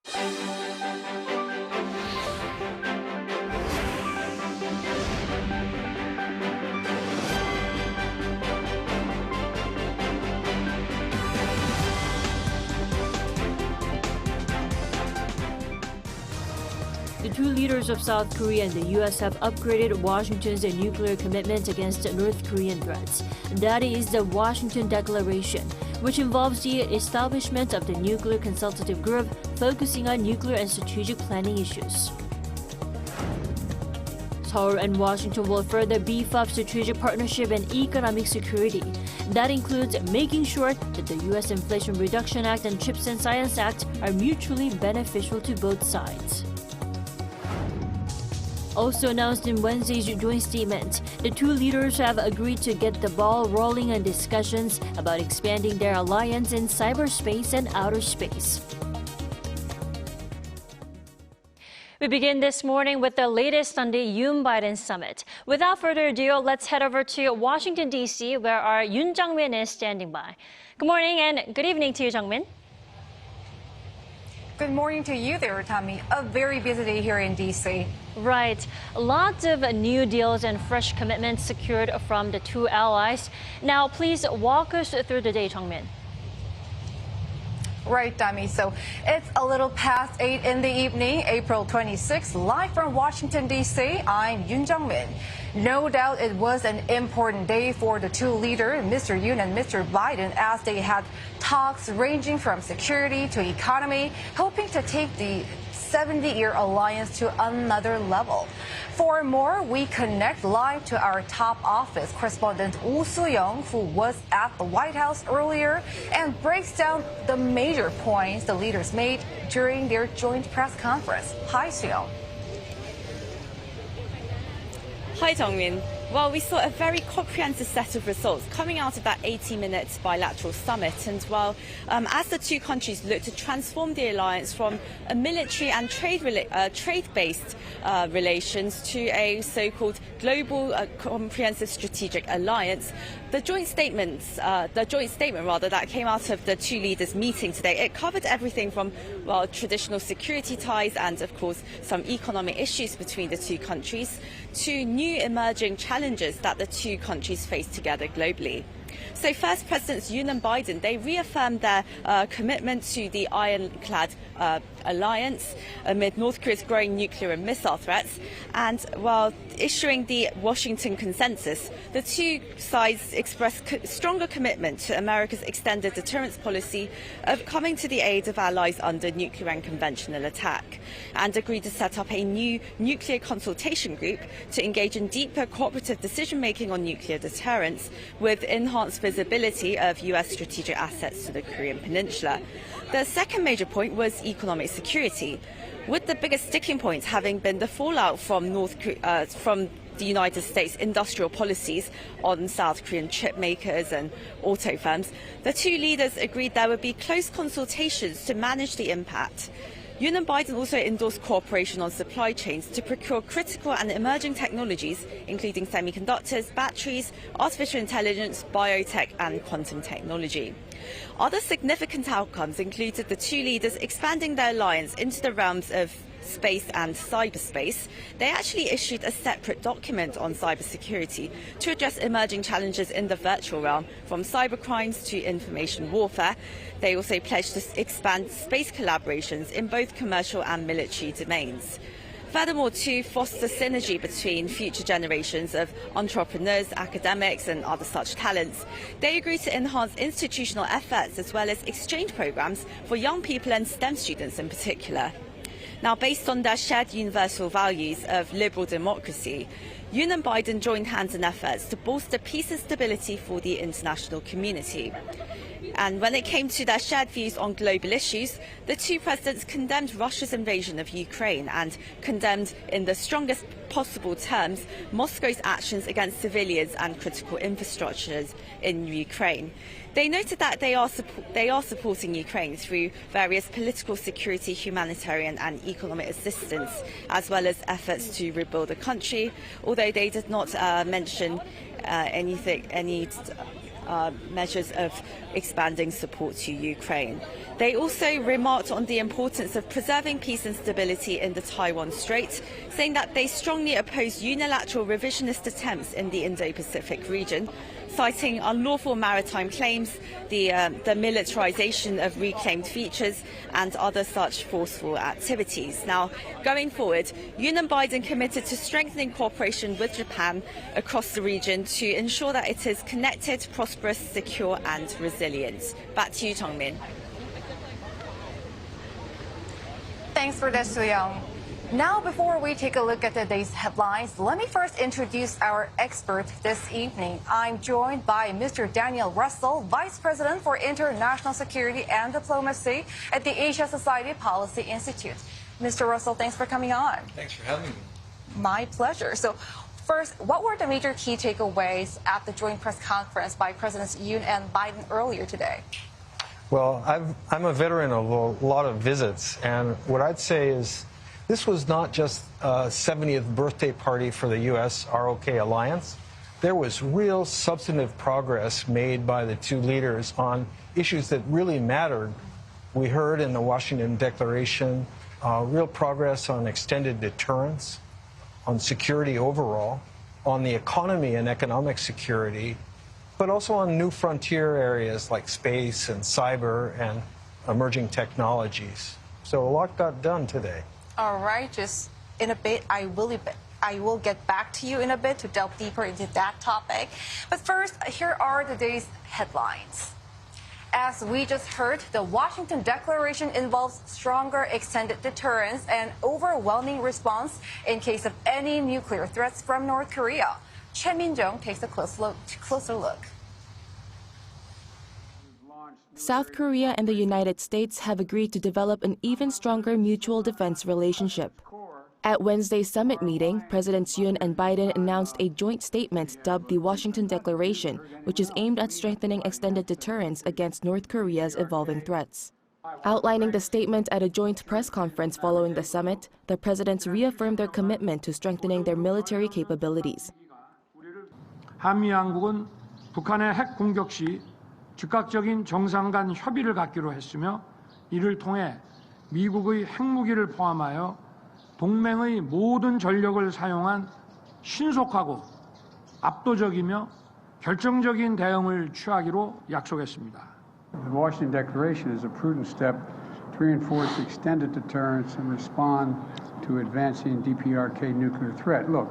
The two leaders of South Korea and the U.S. have upgraded Washington's nuclear commitment against North Korean threats. That is the Washington Declaration, which involves the establishment of the Nuclear Consultative Group focusing on nuclear and strategic planning issues. Seoul and Washington will further beef up strategic partnership and economic security. That includes making sure that the U.S. Inflation Reduction Act and CHIPS and Science Act are mutually beneficial to both sides. Also announced in Wednesday's joint statement, the two leaders have agreed to get the ball rolling on discussions about expanding their alliance in cyberspace and outer space. We begin this morning with the latest on the Yoon-Biden Summit. Without further ado, let's head over to Washington, D.C., where our Yoon Jung-min is standing by. Good morning and good evening to you, Jung-min. Good morning to you there, Tommy. A very busy day here in D.C. Right. Lots of new deals and fresh commitments secured from the two allies. Now, please walk us through the day, Jung-min. Right, Tommy. So it's a little past 8 in the evening, April 26th, live from Washington, D.C. I'm Yoon Jung-min. No doubt it was an important day for the two leaders, Mr. Yoon and Mr. Biden, as they had talks ranging from security to economy, hoping to take the 70-year alliance to another level. For more, we connect live to our top office correspondent Oh Soo-young, who was at the White House earlier and breaks down the major points the leaders made during their joint press conference. Hi, Soo-young. Hi, Jung-min. Well, we saw a very comprehensive set of results coming out of that 80-minute bilateral summit. And as the two countries look to transform the alliance from a military and trade-based relations to a so-called global comprehensive strategic alliance, the joint statement that came out of the two leaders meeting today, it covered everything from, well, traditional security ties and, of course, some economic issues between the two countries to new emerging challenges that the two countries face together globally. So first, Presidents Yoon and Biden, they reaffirmed their commitment to the ironclad alliance amid North Korea's growing nuclear and missile threats. And while issuing the Washington consensus, the two sides expressed stronger commitment to America's extended deterrence policy of coming to the aid of allies under nuclear and conventional attack, and agreed to set up a new nuclear consultation group to engage in deeper cooperative decision-making on nuclear deterrence with enhanced visibility of U.S. strategic assets to the Korean Peninsula. The second major point was economic security, with the biggest sticking point having been the fallout from the United States industrial policies on South Korean chip makers and auto firms. The two leaders agreed there would be close consultations to manage the impact. Yoon and Biden also endorsed cooperation on supply chains to procure critical and emerging technologies, including semiconductors, batteries, artificial intelligence, biotech, and quantum technology. Other significant outcomes included the two leaders expanding their alliance into the realms of space and cyberspace. They actually issued a separate document on cybersecurity to address emerging challenges in the virtual realm, from cybercrimes to information warfare. They also pledged to expand space collaborations in both commercial and military domains. Furthermore, to foster synergy between future generations of entrepreneurs, academics and other such talents, they agreed to enhance institutional efforts as well as exchange programs for young people and STEM students in particular. Now, based on their shared universal values of liberal democracy, Yoon and Biden joined hands in efforts to bolster peace and stability for the international community. And when it came to their shared views on global issues, the two presidents condemned Russia's invasion of Ukraine and condemned in the strongest possible terms Moscow's actions against civilians and critical infrastructures in Ukraine. They noted that they are supporting Ukraine through various political, security, humanitarian and economic assistance, as well as efforts to rebuild the country, although they did not mention any measures of expanding support to Ukraine. They also remarked on the importance of preserving peace and stability in the Taiwan Strait, saying that they strongly oppose unilateral revisionist attempts in the Indo-Pacific region, citing unlawful maritime claims, the militarization of reclaimed features, and other such forceful activities. Now, going forward, Yoon and Biden committed to strengthening cooperation with Japan across the region to ensure that it is connected, prosperous, secure, and resilient. Back to you, Jongmin. Thanks for this, Soo-young. Now, before we take a look at today's headlines, let me first introduce our expert this evening. I'm joined by Mr. Daniel Russell, Vice President for International Security and Diplomacy at the Asia Society Policy Institute. Mr. Russell, thanks for coming on. Thanks for having me. My pleasure. So, first, what were the major key takeaways at the joint press conference by Presidents Yoon and Biden earlier today? Well, I'm a veteran of a lot of visits, and what I'd say is this was not just a 70th birthday party for the U.S. ROK alliance. There was real substantive progress made by the two leaders on issues that really mattered. We heard in the Washington Declaration real progress on extended deterrence, on security overall, on the economy and economic security, but also on new frontier areas like space and cyber and emerging technologies. So a lot got done today. All right, just in a bit, I will get back to you in a bit to delve deeper into that topic. But first, here are today's headlines. As we just heard, the Washington Declaration involves stronger extended deterrence and overwhelming response in case of any nuclear threats from North Korea. Choi Min-jung takes a closer look. South Korea and the United States have agreed to develop an even stronger mutual defense relationship. At Wednesday's summit meeting, Presidents Yoon and Biden announced a joint statement dubbed the Washington Declaration, which is aimed at strengthening extended deterrence against North Korea's evolving threats. Outlining the statement at a joint press conference following the summit, the presidents reaffirmed their commitment to strengthening their military capabilities. 한미양국은 북한의 핵 공격 시 즉각적인 정상 간 협의를 갖기로 했으며 이를 통해 미국의 핵무기를 포함하여 동맹의 모든 전력을 사용한 신속하고 압도적이며 결정적인 대응을 취하기로 약속했습니다. The Washington Declaration is a prudent step to reinforce extended deterrence and respond to advancing DPRK nuclear threat. Look,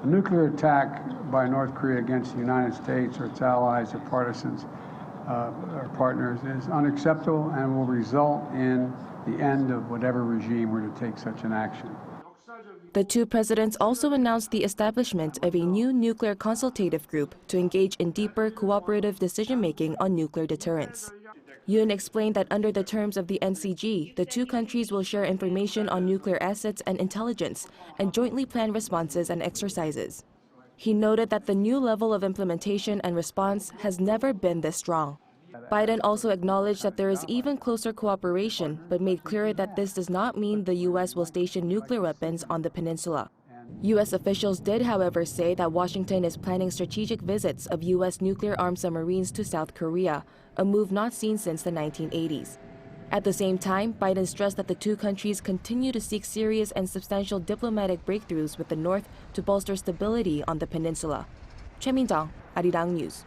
a nuclear attack by North Korea against the United States or its allies or partisans or partners is unacceptable and will result in the end of whatever regime were to take such an action. The two presidents also announced the establishment of a new nuclear consultative group to engage in deeper cooperative decision-making on nuclear deterrence. Yoon explained that under the terms of the NCG, the two countries will share information on nuclear assets and intelligence and jointly plan responses and exercises. He noted that the new level of implementation and response has never been this strong. Biden also acknowledged that there is even closer cooperation, but made clear that this does not mean the U.S. will station nuclear weapons on the peninsula. U.S. officials did, however, say that Washington is planning strategic visits of U.S. nuclear-armed submarines to South Korea, a move not seen since the 1980s. At the same time, Biden stressed that the two countries continue to seek serious and substantial diplomatic breakthroughs with the North to bolster stability on the peninsula. Choi Min-jung, Arirang News.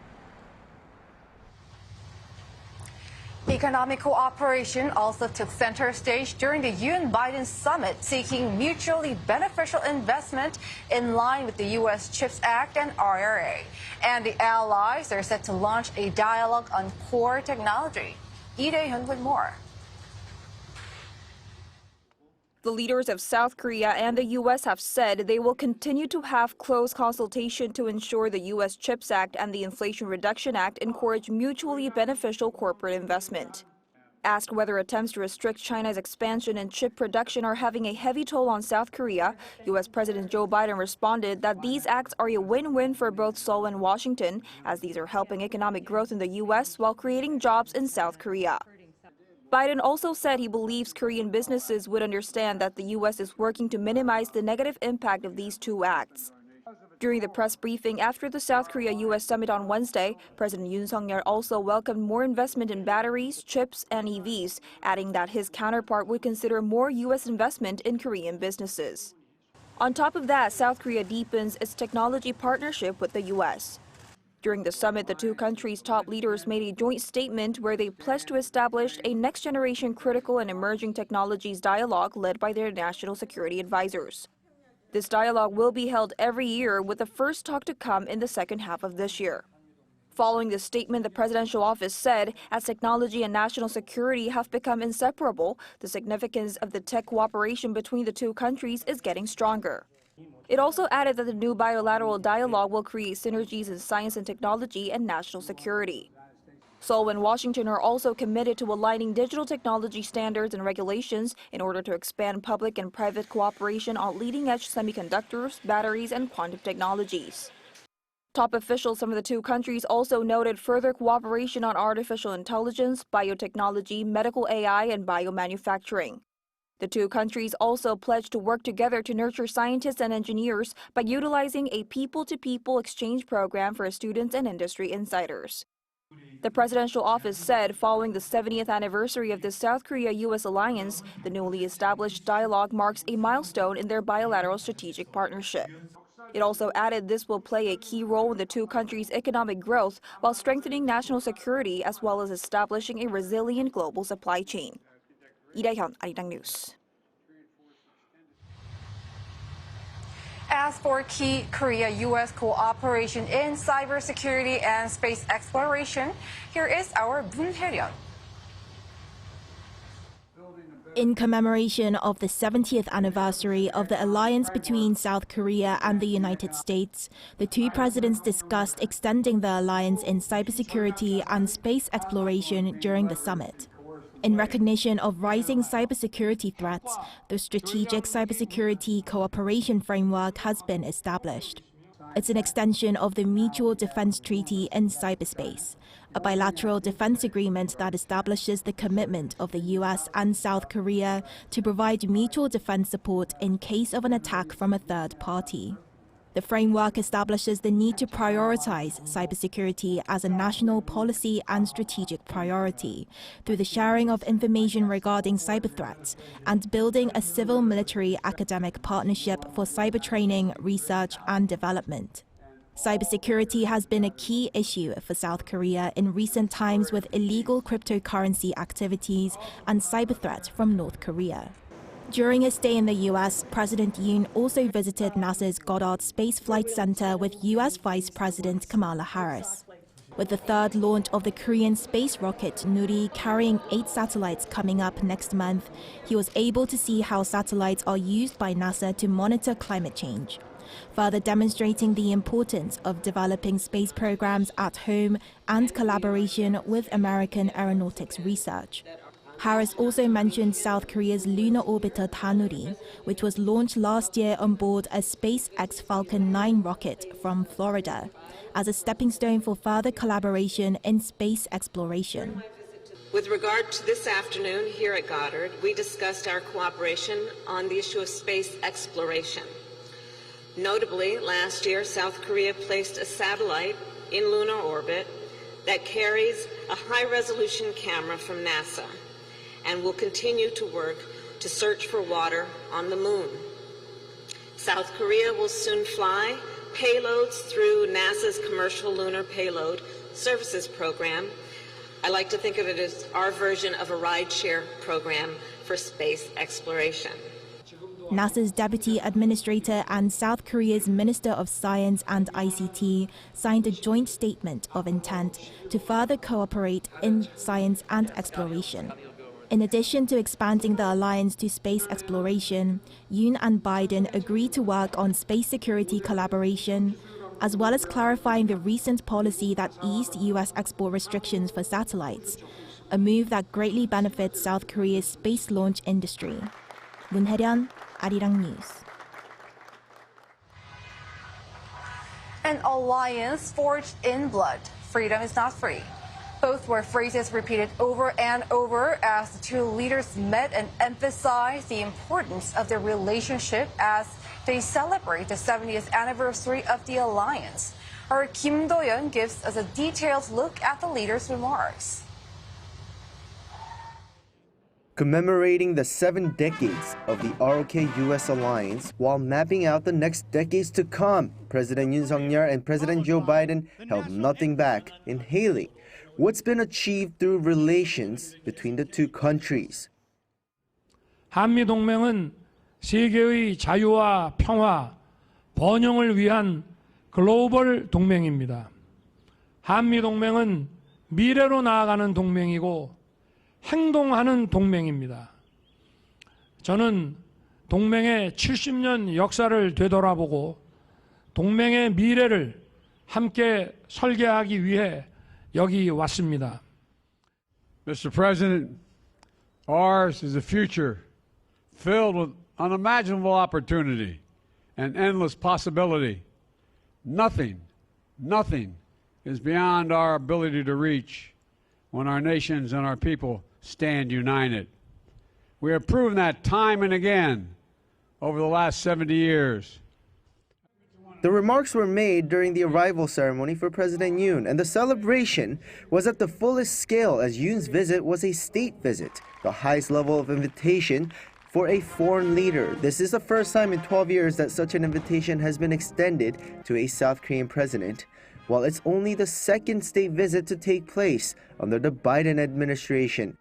Economic cooperation also took center stage during the Yoon-Biden Summit, seeking mutually beneficial investment in line with the U.S. CHIPS Act and IRA. And the allies are set to launch a dialogue on core technology. Lee Dae-hyun with more. The leaders of South Korea and the U.S. have said they will continue to have close consultation to ensure the U.S. CHIPS Act and the Inflation Reduction Act encourage mutually beneficial corporate investment. Asked whether attempts to restrict China's expansion in chip production are having a heavy toll on South Korea, U.S. President Joe Biden responded that these acts are a win-win for both Seoul and Washington, as these are helping economic growth in the U.S. while creating jobs in South Korea. Biden also said he believes Korean businesses would understand that the U.S. is working to minimize the negative impact of these two acts. During the press briefing after the South Korea US Summit on Wednesday, President Yoon Suk-yeol also welcomed more investment in batteries, chips, and EVs, adding that his counterpart would consider more US investment in Korean businesses. On top of that, South Korea deepens its technology partnership with the US. During the summit, the two countries' top leaders made a joint statement where they pledged to establish a next-generation critical and emerging technologies dialogue led by their national security advisors. This dialogue will be held every year, with the first talk to come in the second half of this year. Following this statement, the presidential office said, as technology and national security have become inseparable, the significance of the tech cooperation between the two countries is getting stronger. It also added that the new bilateral dialogue will create synergies in science and technology and national security. Seoul and Washington are also committed to aligning digital technology standards and regulations in order to expand public and private cooperation on leading-edge semiconductors, batteries, and quantum technologies. Top officials from the two countries also noted further cooperation on artificial intelligence, biotechnology, medical AI, and biomanufacturing. The two countries also pledged to work together to nurture scientists and engineers by utilizing a people-to-people exchange program for students and industry insiders. The presidential office said following the 70th anniversary of the South Korea-US alliance, the newly established dialogue marks a milestone in their bilateral strategic partnership. It also added this will play a key role in the two countries' economic growth while strengthening national security as well as establishing a resilient global supply chain. Lee Dae-hyun, Arirang News. As for key Korea-U.S. cooperation in cybersecurity and space exploration, here is our Moon Hae-ryun. In commemoration of the 70th anniversary of the alliance between South Korea and the United States, the two presidents discussed extending the alliance in cybersecurity and space exploration during the summit. In recognition of rising cybersecurity threats, the Strategic Cybersecurity Cooperation Framework has been established. It's an extension of the Mutual Defense Treaty in cyberspace, a bilateral defense agreement that establishes the commitment of the US and South Korea to provide mutual defense support in case of an attack from a third party. The framework establishes the need to prioritize cybersecurity as a national policy and strategic priority through the sharing of information regarding cyber threats and building a civil-military academic partnership for cyber training, research, and development. Cybersecurity has been a key issue for South Korea in recent times with illegal cryptocurrency activities and cyber threats from North Korea. During his stay in the U.S., President Yoon also visited NASA's Goddard Space Flight Center with U.S. Vice President Kamala Harris. With the third launch of the Korean space rocket Nuri carrying 8 satellites coming up next month, he was able to see how satellites are used by NASA to monitor climate change, further demonstrating the importance of developing space programs at home and collaboration with American aeronautics research. Harris also mentioned South Korea's lunar orbiter Danuri, which was launched last year on board a SpaceX Falcon 9 rocket from Florida, as a stepping stone for further collaboration in space exploration. With regard to this afternoon here at Goddard, we discussed our cooperation on the issue of space exploration. Notably, last year, South Korea placed a satellite in lunar orbit that carries a high-resolution camera from NASA, and will continue to work to search for water on the moon. South Korea will soon fly payloads through NASA's Commercial Lunar Payload Services Program. I like to think of it as our version of a rideshare program for space exploration. NASA's Deputy Administrator and South Korea's Minister of Science and ICT signed a joint statement of intent to further cooperate in science and exploration. In addition to expanding the alliance to space exploration, Yoon and Biden agreed to work on space security collaboration, as well as clarifying the recent policy that eased U.S. export restrictions for satellites, a move that greatly benefits South Korea's space launch industry. Moon Hae-ryun, Arirang News. An alliance forged in blood. Freedom is not free. Both were phrases repeated over and over as the two leaders met and emphasized the importance of their relationship as they celebrate the 70th anniversary of the alliance. Our Kim Do-yeon gives us a detailed look at the leaders' remarks. Commemorating the 7 decades of the ROK US alliance while mapping out the next decades to come, President Yoon Suk-yeol and President Joe Biden held nothing back in hailing what's been achieved through relations between the two countries. 한미동맹은 세계의 자유와 평화, 번영을 위한 글로벌 동맹입니다. 한미동맹은 미래로 나아가는 동맹이고 행동하는 동맹입니다. 저는 동맹의 70년 역사를 되돌아보고 동맹의 미래를 함께 설계하기 위해 여기 왔습니다. Mr. President, ours is a future filled with unimaginable opportunity and endless possibility. Nothing is beyond our ability to reach when our nations and our people stand united. We have proven that time and again over the last 70 years. The remarks were made during the arrival ceremony for President Yoon, and the celebration was at the fullest scale as Yoon's visit was a state visit, the highest level of invitation for a foreign leader. This is the first time in 12 years that such an invitation has been extended to a South Korean president, while it's only the second state visit to take place under the Biden administration.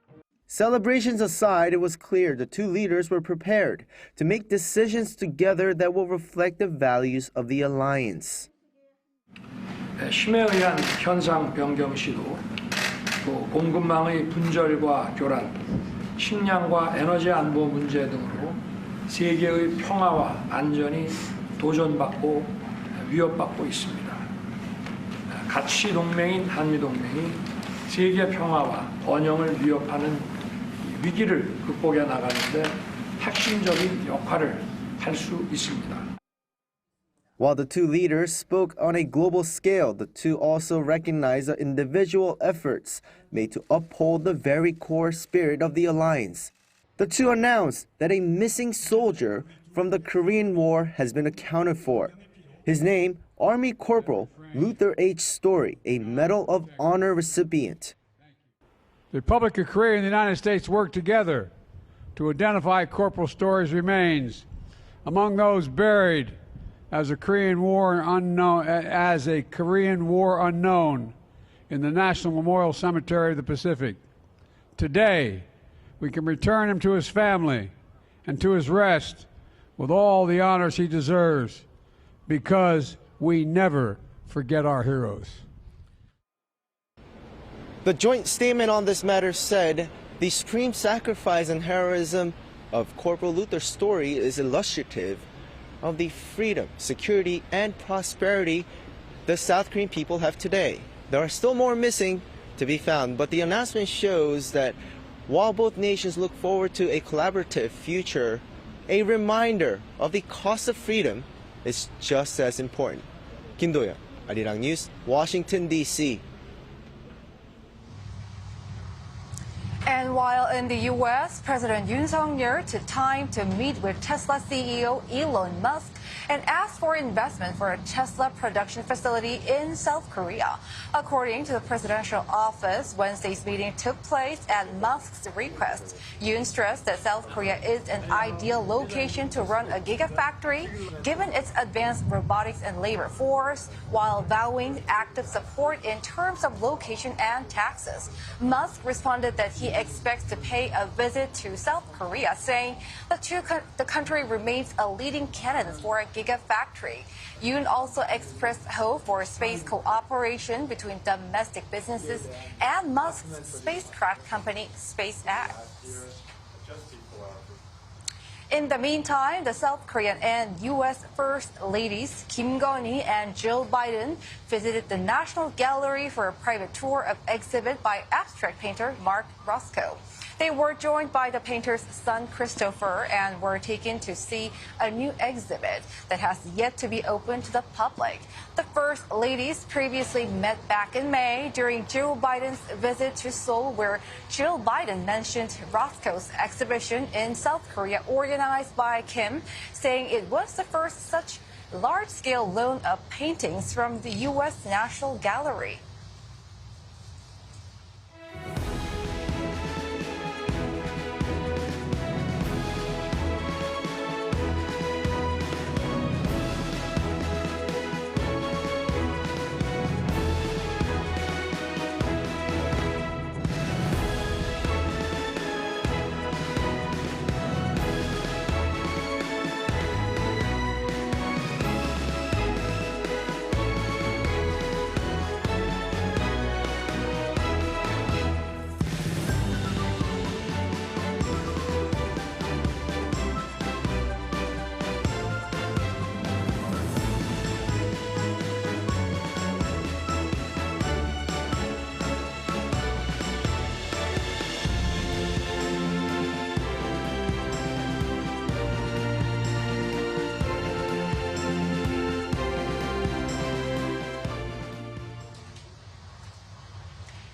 Celebrations aside, it was clear the two leaders were prepared to make decisions together that will reflect the values of the alliance. 힘에 의한 현상 변경 시도, 또 공급망의 분절과 교란, 식량과 에너지 안보 문제 등으로 세계의 평화와 안전이 도전받고 위협받고 있습니다. 가치 동맹인 한미 동맹이 세계 평화와 번영을 위협하는 위기를 극복해 나가는데 핵심적인 역할을 할 수 있습니다. While the two leaders spoke on a global scale, the two also recognized the individual efforts made to uphold the very core spirit of the alliance. The two announced that a missing soldier from the Korean War has been accounted for. His name, Army Corporal Luther H. Story, a Medal of Honor recipient. The Republic of Korea and the United States worked together to identify Corporal Story's remains among those buried as a Korean War unknown in the National Memorial Cemetery of the Pacific. Today, we can return him to his family and to his rest with all the honors he deserves, because we never forget our heroes. The joint statement on this matter said, the supreme sacrifice and heroism of Corporal Luther Story is illustrative of the freedom, security, and prosperity the South Korean people have today. There are still more missing to be found, but the announcement shows that while both nations look forward to a collaborative future, a reminder of the cost of freedom is just as important. Kim Do-yeon, Arirang News, Washington, D.C. And while in the U.S., President Yoon Suk-yeol took time to meet with Tesla CEO Elon Musk and asked for investment for a Tesla production facility in South Korea. According to the presidential office, Wednesday's meeting took place at Musk's request. Yoon stressed that South Korea is an ideal location to run a Gigafactory, given its advanced robotics and labor force, while vowing active support in terms of location and taxes. Musk responded that he expects to pay a visit to South Korea, saying the country remains a leading candidate for a Gigafactory. Yoon also expressed hope for space cooperation between domestic businesses and Musk's spacecraft company, SpaceX. In the meantime, the South Korean and U.S. First Ladies Kim Gun-hee and Jill Biden visited the National Gallery for a private tour of exhibit by abstract painter Mark Rothko. They were joined by the painter's son, Christopher, and were taken to see a new exhibit that has yet to be opened to the public. The First Ladies previously met back in May during Joe Biden's visit to Seoul, where Jill Biden mentioned Rothko's exhibition in South Korea, organized by Kim, saying it was the first such large-scale loan of paintings from the U.S. National Gallery.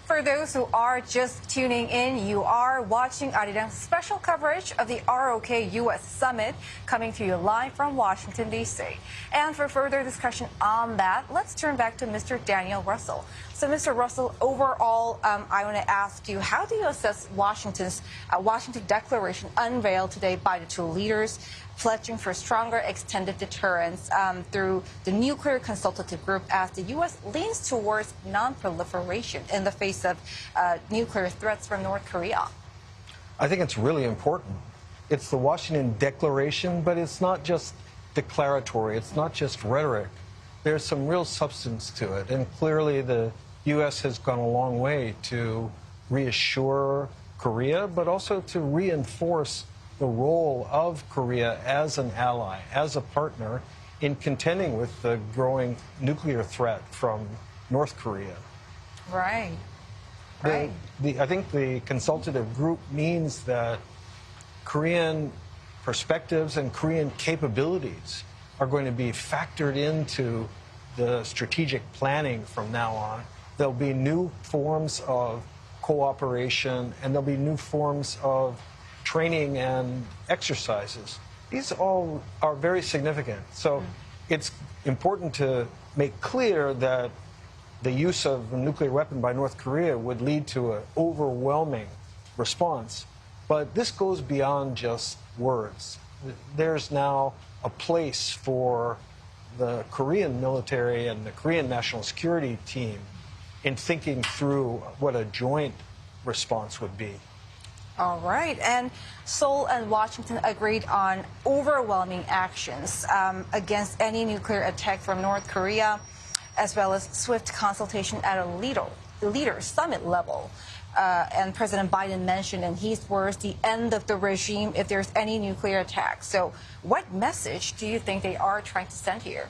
For those who are just tuning in, you are watching Arirang's special coverage of the ROK US Summit, coming to you live from Washington, D.C. And for further discussion on that, let's turn back to Mr. Daniel Russell. So, Mr. Russell, overall, I want to ask you, how do you assess Washington's Washington Declaration unveiled today by the two leaders, pledging for stronger extended deterrence through the Nuclear Consultative Group as the U.S. leans towards non-proliferation in the face of nuclear threats from North Korea? I think it's really important. It's the Washington Declaration, but it's not just declaratory. It's not just rhetoric. There's some real substance to it. And clearly the U.S. has gone a long way to reassure Korea, but also to reinforce the role of Korea as an ally, as a partner in contending with the growing nuclear threat from North Korea. Right. I think the consultative group means that Korean perspectives and Korean capabilities are going to be factored into the strategic planning from now on. There'll be new forms of cooperation, and there'll be new forms of training and exercises. These all are very significant. So it's important to make clear that the use of a nuclear weapon by North Korea would lead to an overwhelming response. But this goes beyond just words. There's now a place for the Korean military and the Korean national security team in thinking through what a joint response would be. All right. And Seoul and Washington agreed on overwhelming actions against any nuclear attack from North Korea, as well as swift consultation at a leader summit level. And President Biden mentioned in his words the end of the regime if there's any nuclear attack. So what message do you think they are trying to send here?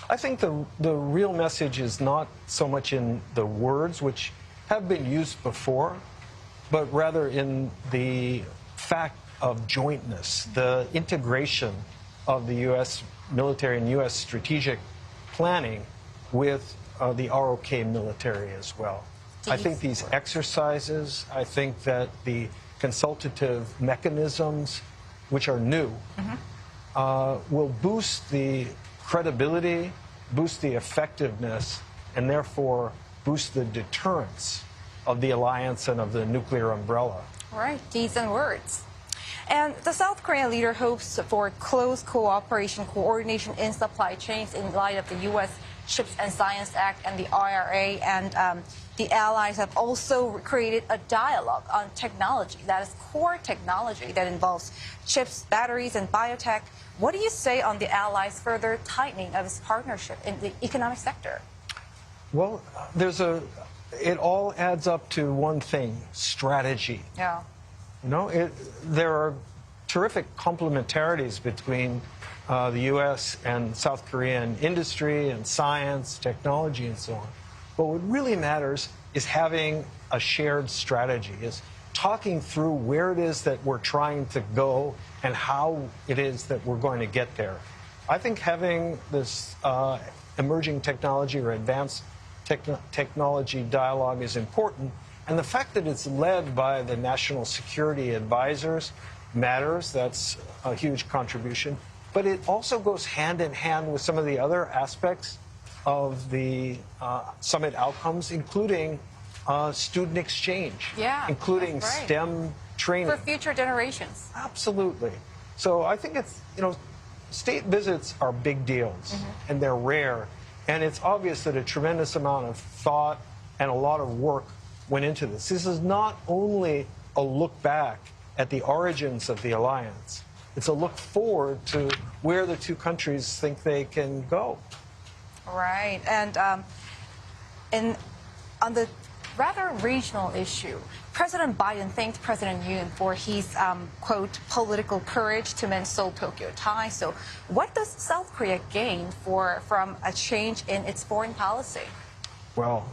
I think the real message is not so much in the words, which have been used before, but rather in the fact of jointness, the integration of the U.S. military and U.S. strategic planning with the ROK military as well. I think these exercises, I think that the consultative mechanisms, which are new, will boost the credibility, boost the effectiveness, and therefore boost the deterrence of the alliance and of the nuclear umbrella. Right, deeds and words. And the South Korean leader hopes for close cooperation, coordination in supply chains in light of the U.S. CHIPS and Science Act and the IRA. And the allies have also created a dialogue on technology, that is core technology that involves chips, batteries, and biotech. What do you say on the allies' further tightening of its partnership in the economic sector? Well, it all adds up to one thing: strategy. Yeah. You know, there are terrific complementarities between the U.S. and South Korean industry and science, technology, and so on. But what really matters is having a shared strategy, is talking through where it is that we're trying to go and how it is that we're going to get there. I think having this emerging technology or advanced technology dialogue is important. And the fact that it's led by the national security advisors matters. That's a huge contribution. But it also goes hand in hand with some of the other aspects of the summit outcomes, including student exchange, including STEM training. For future generations. Absolutely. So I think it's, state visits are big deals, and they're rare. And it's obvious that a tremendous amount of thought and a lot of work went into this. This is not only a look back at the origins of the alliance, it's a look forward to where the two countries think they can go. Right. And on the rather regional issue, President Biden thanked President Yoon for his, quote, political courage to mend Seoul-Tokyo ties. So what does South Korea gain from a change in its foreign policy? Well,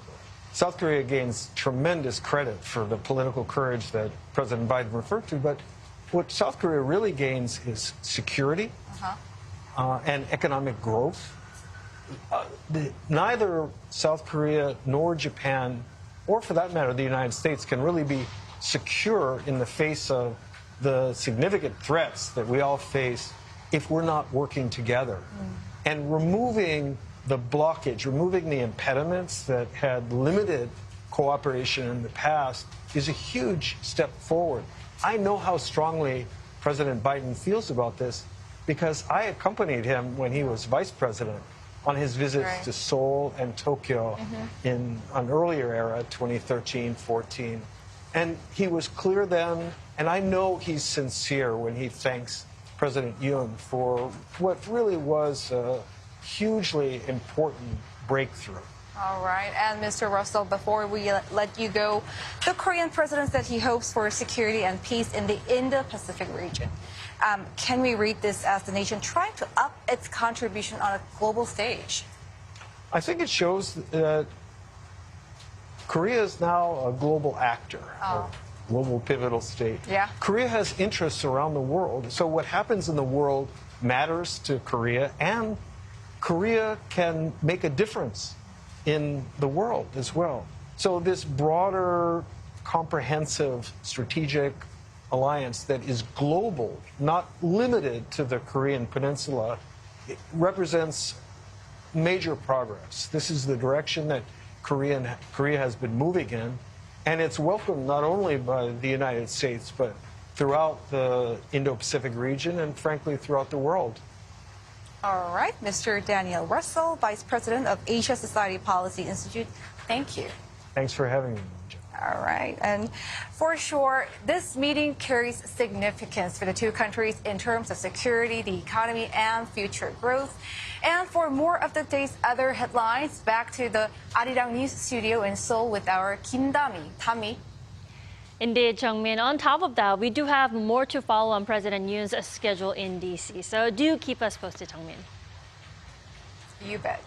South Korea gains tremendous credit for the political courage that President Biden referred to, but what South Korea really gains is security and economic growth. Neither South Korea nor Japan, or for that matter, the United States, can really be secure in the face of the significant threats that we all face if we're not working together. And removing the blockage, removing the impediments that had limited cooperation in the past is a huge step forward. I know how strongly President Biden feels about this because I accompanied him when he was vice president on his visits to Seoul and Tokyo in an earlier era, 2013, 14. And he was clear then, and I know he's sincere when he thanks President Yoon for what really was a hugely important breakthrough. All right. And Mr. Russell, before we let you go, the Korean president said he hopes for security and peace in the Indo-Pacific region. Can we read this as the nation trying to up its contribution on a global stage? I think it shows that Korea is now a global actor, a global pivotal state. Korea has interests around the world, so what happens in the world matters to Korea, and Korea can make a difference in the world as well. So this broader, comprehensive, strategic alliance that is global, not limited to the Korean peninsula, it represents major progress. This is the direction that Korea has been moving in, and it's welcomed not only by the United States, but throughout the Indo-Pacific region and, frankly, throughout the world. All right, Mr. Daniel Russell, Vice President of Asia Society Policy Institute, thank you. Thanks for having me. All right. And for sure, this meeting carries significance for the two countries in terms of security, the economy, and future growth. And for more of the day's other headlines, back to the Arirang News Studio in Seoul with our Kim Dami. Tami. Indeed, Jungmin. On top of that, we do have more to follow on President Yoon's schedule in D.C. So do keep us posted, Jungmin. You bet.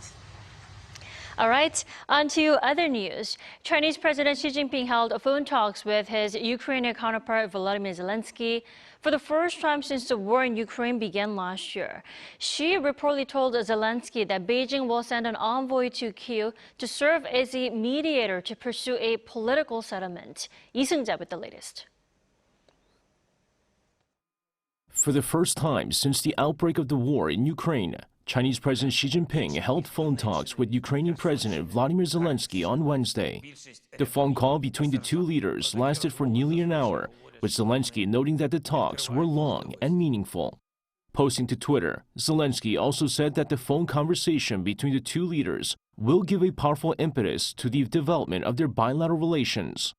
All right, on to other news. Chinese President Xi Jinping held phone talks with his Ukrainian counterpart Volodymyr Zelenskyy for the first time since the war in Ukraine began last year. Xi reportedly told Zelenskyy that Beijing will send an envoy to Kyiv to serve as a mediator to pursue a political settlement. Lee Seung-jae with the latest. For the first time since the outbreak of the war in Ukraine, Chinese President Xi Jinping held phone talks with Ukrainian President Volodymyr Zelenskyy on Wednesday. The phone call between the two leaders lasted for nearly an hour, with Zelenskyy noting that the talks were long and meaningful. Posting to Twitter, Zelenskyy also said that the phone conversation between the two leaders will give a powerful impetus to the development of their bilateral relations.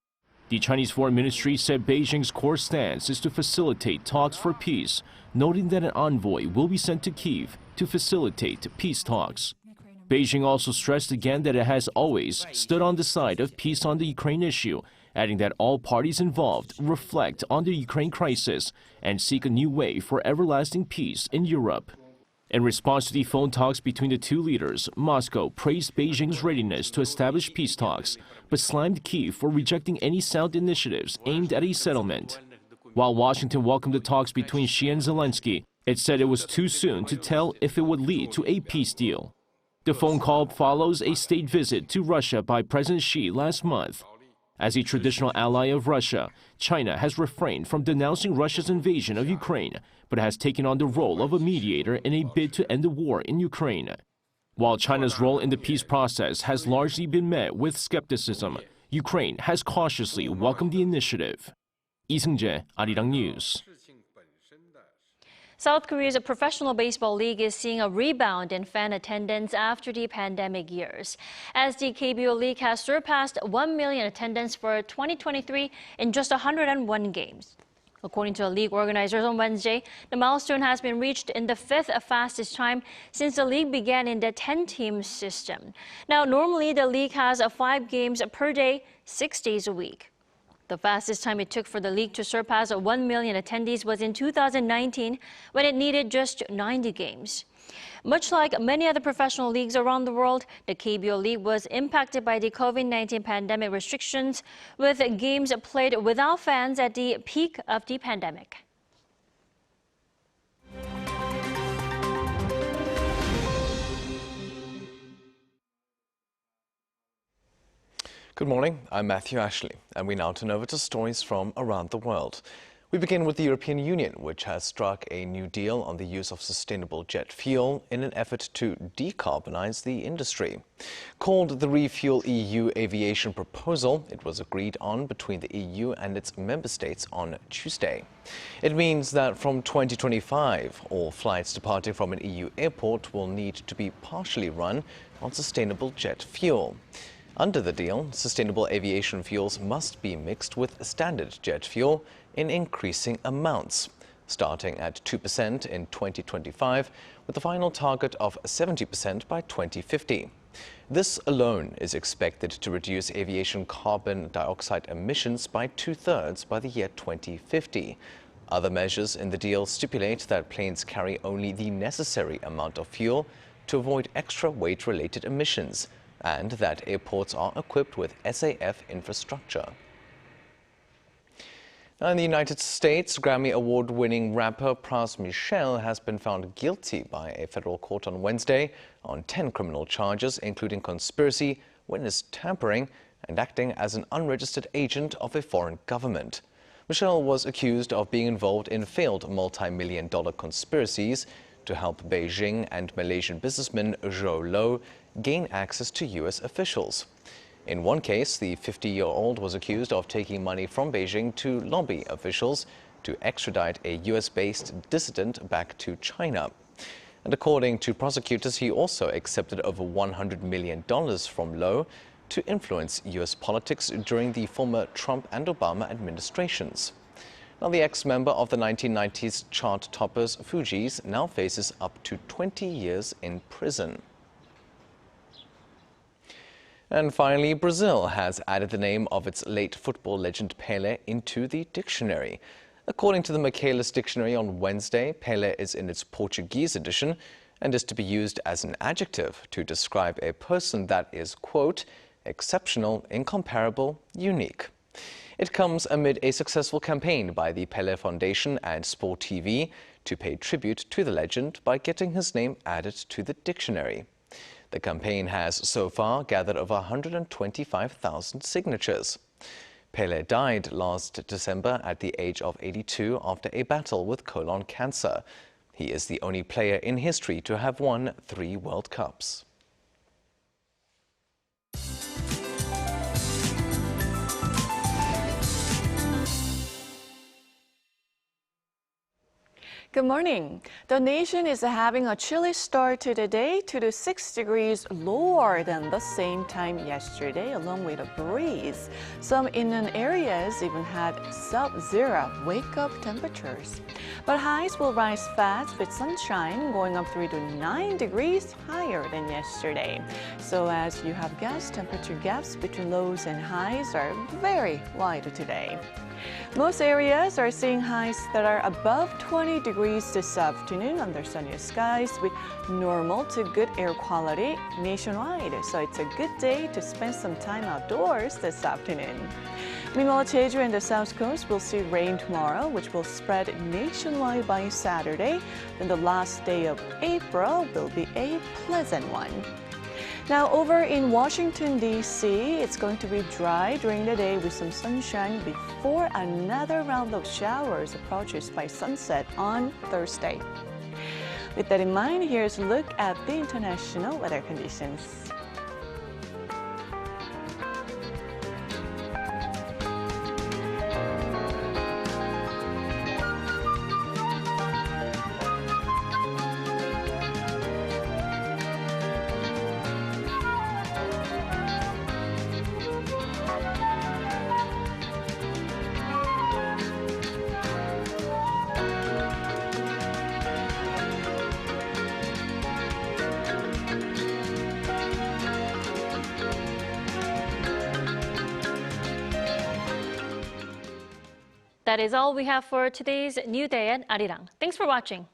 The Chinese Foreign Ministry said Beijing's core stance is to facilitate talks for peace, noting that an envoy will be sent to Kyiv to facilitate peace talks. Beijing also stressed again that it has always stood on the side of peace on the Ukraine issue, adding that all parties involved reflect on the Ukraine crisis and seek a new way for everlasting peace in Europe. In response to the phone talks between the two leaders, Moscow praised Beijing's readiness to establish peace talks, but slammed Kyiv for rejecting any sound initiatives aimed at a settlement. While Washington welcomed the talks between Xi and Zelenskyy, it said it was too soon to tell if it would lead to a peace deal. The phone call follows a state visit to Russia by President Xi last month. As a traditional ally of Russia, China has refrained from denouncing Russia's invasion of Ukraine, but has taken on the role of a mediator in a bid to end the war in Ukraine. While China's role in the peace process has largely been met with skepticism, Ukraine has cautiously welcomed the initiative. Lee Seung-jae, Arirang News. South Korea's professional baseball league is seeing a rebound in fan attendance after the pandemic years, as the KBO League has surpassed 1 million attendance for 2023 in just 101 games. According to league organizers on Wednesday, the milestone has been reached in the fifth fastest time since the league began in the 10-team system. Now, normally the league has 5 games per day, 6 days a week. The fastest time it took for the league to surpass 1 million attendees was in 2019, when it needed just 90 games. Much like many other professional leagues around the world, the KBO League was impacted by the COVID-19 pandemic restrictions, with games played without fans at the peak of the pandemic. Good morning, I'm Matthew Ashley, and we now turn over to stories from around the world. We begin with the European Union, which has struck a new deal on the use of sustainable jet fuel in an effort to decarbonize the industry. Called the Refuel EU Aviation Proposal, it was agreed on between the EU and its member states on Tuesday. It means that from 2025, all flights departing from an EU airport will need to be partially run on sustainable jet fuel. Under the deal, sustainable aviation fuels must be mixed with standard jet fuel in increasing amounts, starting at 2% in 2025, with a final target of 70% by 2050. This alone is expected to reduce aviation carbon dioxide emissions by 2/3 by the year 2050. Other measures in the deal stipulate that planes carry only the necessary amount of fuel to avoid extra weight-related emissions, and that airports are equipped with SAF infrastructure. Now, in the United States, Grammy Award-winning rapper Pras Michel has been found guilty by a federal court on Wednesday on 10 criminal charges, including conspiracy, witness tampering, and acting as an unregistered agent of a foreign government. Michel was accused of being involved in failed multi-million-dollar conspiracies to help Beijing and Malaysian businessman Zhou Lo gain access to U.S. officials. In one case, the 50-year-old was accused of taking money from Beijing to lobby officials to extradite a U.S.-based dissident back to China. And according to prosecutors, he also accepted over $100 million from Lo to influence U.S. politics during the former Trump and Obama administrations. Now, the ex-member of the 1990s chart toppers Fugees now faces up to 20 years in prison. And finally, Brazil has added the name of its late football legend Pele into the dictionary. According to the Michaelis Dictionary on Wednesday, Pele is in its Portuguese edition and is to be used as an adjective to describe a person that is, quote, exceptional, incomparable, unique. It comes amid a successful campaign by the Pele Foundation and Sport TV to pay tribute to the legend by getting his name added to the dictionary. The campaign has so far gathered over 125,000 signatures. Pele died last December at the age of 82 after a battle with colon cancer. He is the only player in history to have won 3 World Cups. Good morning. The nation is having a chilly start to the day to 6 degrees lower than the same time yesterday, along with a breeze. Some inland areas even had sub-zero wake-up temperatures. But highs will rise fast with sunshine going up 3 to 9 degrees higher than yesterday. So as you have guessed, temperature gaps between lows and highs are very wide today. Most areas are seeing highs that are above 20 degrees this afternoon under sunny skies with normal to good air quality nationwide. So it's a good day to spend some time outdoors this afternoon. Meanwhile, Jeju and the South Coast will see rain tomorrow, which will spread nationwide by Saturday. Then the last day of April will be a pleasant one. Now, over in Washington, D.C., it's going to be dry during the day with some sunshine before another round of showers approaches by sunset on Thursday. With that in mind, here's a look at the international weather conditions. That is all we have for today's New Day at Arirang. Thanks for watching.